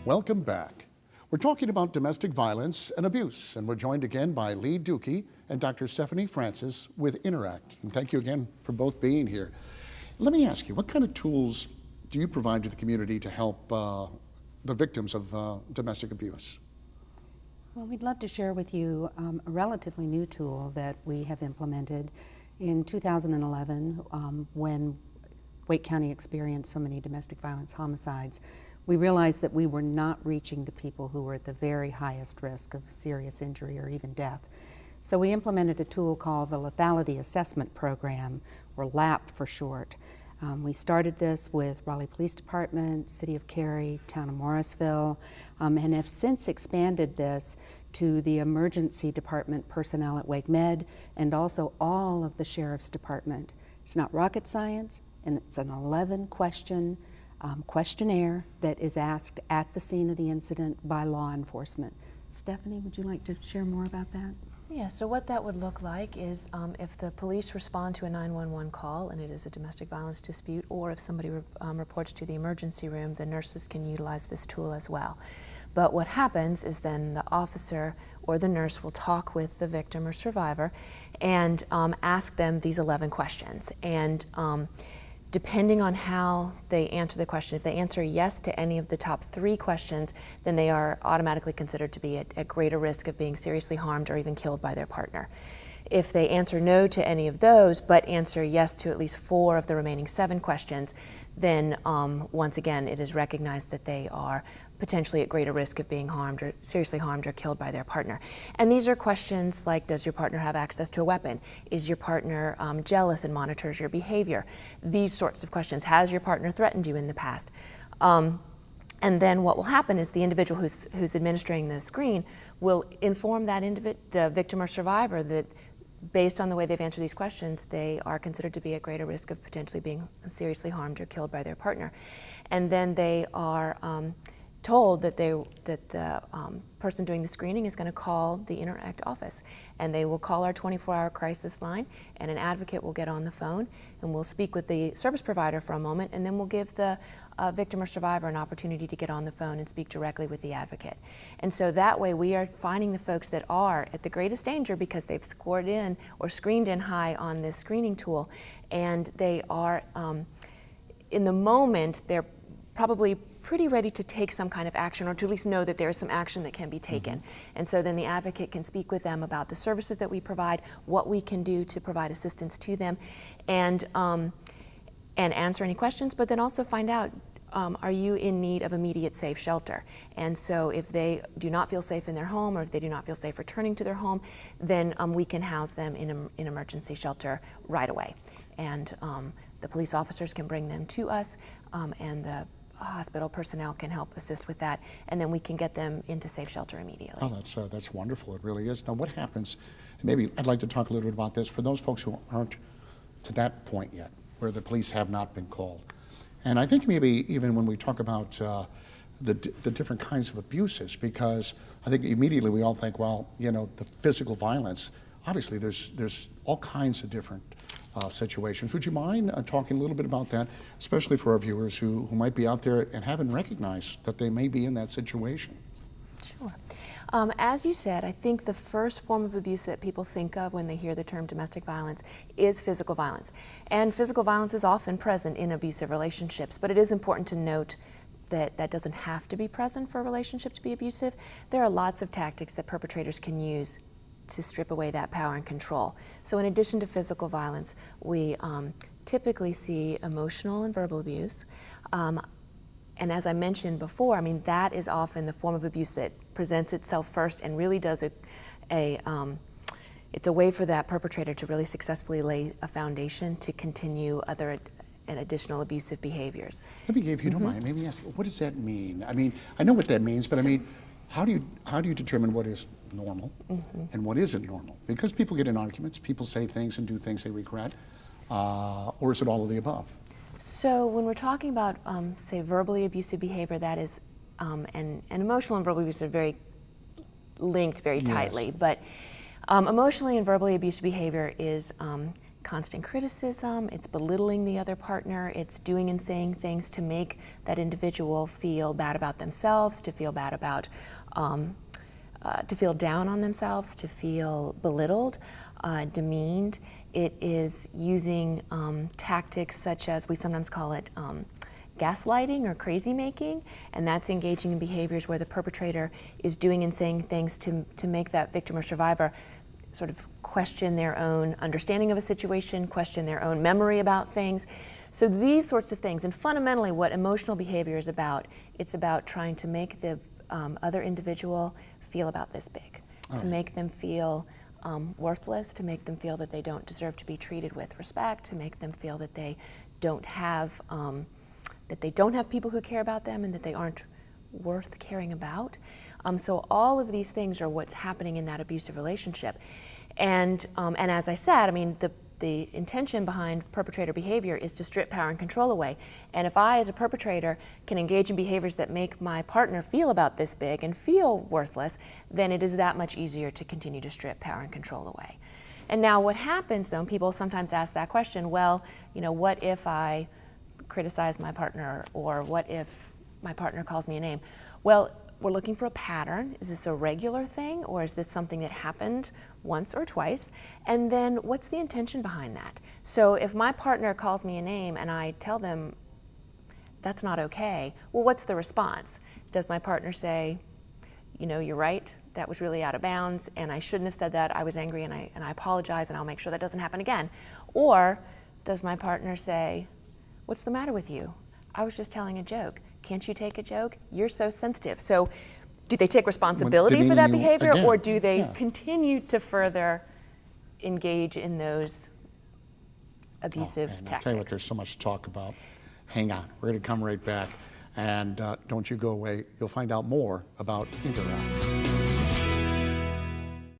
Welcome back. We're talking about domestic violence and abuse, and we're joined again by Lee Dukey and Dr. Stephanie Francis with InterAct. And thank you again for both being here. Let me ask you, what kind of tools do you provide to the community to help the victims of domestic abuse? Well, we'd love to share with you a relatively new tool that we have implemented in 2011 when Wake County experienced so many domestic violence homicides. We realized that we were not reaching the people who were at the very highest risk of serious injury or even death. So we implemented a tool called the Lethality Assessment Program, or LAP for short. We started this with Raleigh Police Department, City of Cary, Town of Morrisville, and have since expanded this to the emergency department personnel at Wake Med and also all of the Sheriff's Department. It's not rocket science, and it's an 11-question questionnaire that is asked at the scene of the incident by law enforcement. Stephanie, would you like to share more about that? Yeah, so what that would look like is if the police respond to a 911 call and it is a domestic violence dispute, or if somebody reports to the emergency room, the nurses can utilize this tool as well. But what happens is then the officer or the nurse will talk with the victim or survivor and ask them these 11 questions. And depending on how they answer the question, if they answer yes to any of the top 3 questions, then they are automatically considered to be at greater risk of being seriously harmed or even killed by their partner. If they answer no to any of those, but answer yes to at least 4 of the remaining 7 questions, then once again, it is recognized that they are potentially at greater risk of being harmed or seriously harmed or killed by their partner. And these are questions like, does your partner have access to a weapon? Is your partner jealous and monitors your behavior? These sorts of questions. Has your partner threatened you in the past? And then what will happen is the individual who's administering the screen will inform the victim or survivor that based on the way they've answered these questions, they are considered to be at greater risk of potentially being seriously harmed or killed by their partner. And then they are told that the person doing the screening is going to call the InterAct office, and they will call our 24-hour crisis line, and an advocate will get on the phone and we'll speak with the service provider for a moment, and then we'll give the victim or survivor an opportunity to get on the phone and speak directly with the advocate. And so that way we are finding the folks that are at the greatest danger because they've scored in or screened in high on this screening tool, and they are in the moment they're probably pretty ready to take some kind of action, or to at least know that there is some action that can be taken. Mm-hmm. And so then the advocate can speak with them about the services that we provide, what we can do to provide assistance to them, and answer any questions, but then also find out, are you in need of immediate safe shelter? And so if they do not feel safe in their home, or if they do not feel safe returning to their home, then we can house them in emergency shelter right away. And the police officers can bring them to us, and the hospital personnel can help assist with that, and then we can get them into safe shelter immediately. Oh, that's wonderful. It really is. Now, what happens, maybe I'd like to talk a little bit about this for those folks who aren't to that point yet, where the police have not been called. And I think maybe even when we talk about the different kinds of abuses, because I think immediately we all think, well, you know, the physical violence, obviously there's all kinds of different situations. Would you mind talking a little bit about that, especially for our viewers who might be out there and haven't recognized that they may be in that situation? Sure. As you said, I think the first form of abuse that people think of when they hear the term domestic violence is physical violence. And physical violence is often present in abusive relationships, but it is important to note that that doesn't have to be present for a relationship to be abusive. There are lots of tactics that perpetrators can use to strip away that power and control. So in addition to physical violence, we typically see emotional and verbal abuse. And as I mentioned before, I mean, that is often the form of abuse that presents itself first and really does it's a way for that perpetrator to really successfully lay a foundation to continue other and additional abusive behaviors. Let me, if you don't mind, maybe ask, what does that mean? I mean, I know what that means, but I mean, how do you determine what is normal and what isn't normal? Because people get in arguments, people say things and do things they regret, or is it all of the above? So when we're talking about, say, verbally abusive behavior, that is, and emotional and verbal abuse are very linked very tightly, but emotionally and verbally abusive behavior is constant criticism, it's belittling the other partner, it's doing and saying things to make that individual feel bad about themselves, to feel bad about, to feel down on themselves, to feel belittled, demeaned. It is using tactics such as, we sometimes call it gaslighting or crazy making, and that's engaging in behaviors where the perpetrator is doing and saying things to make that victim or survivor sort of question their own understanding of a situation, question their own memory about things. So these sorts of things, and fundamentally what emotional behavior is about, it's about trying to make the other individual feel about this big, to make them feel worthless, to make them feel that they don't deserve to be treated with respect, to make them feel that they don't have people who care about them and that they aren't worth caring about. So all of these things are what's happening in that abusive relationship. And as I said, I mean, the intention behind perpetrator behavior is to strip power and control away. And if I, as a perpetrator, can engage in behaviors that make my partner feel about this big and feel worthless, then it is that much easier to continue to strip power and control away. And now what happens, though, and people sometimes ask that question, well, you know, what if I criticize my partner, or what if my partner calls me a name? Well, we're looking for a pattern. Is this a regular thing, or is this something that happened once or twice? And then what's the intention behind that? So if my partner calls me a name and I tell them that's not okay, well, what's the response? Does my partner say, you know, you're right, that was really out of bounds, and I shouldn't have said that, I was angry, and I apologize, and I'll make sure that doesn't happen again? Or does my partner say, what's the matter with you? I was just telling a joke. Can't you take a joke? You're so sensitive. So do they take responsibility for that behavior, or do they continue to further engage in those abusive tactics? I'll tell you what, there's so much to talk about. Hang on, we're going to come right back. And don't you go away. You'll find out more about InterAct.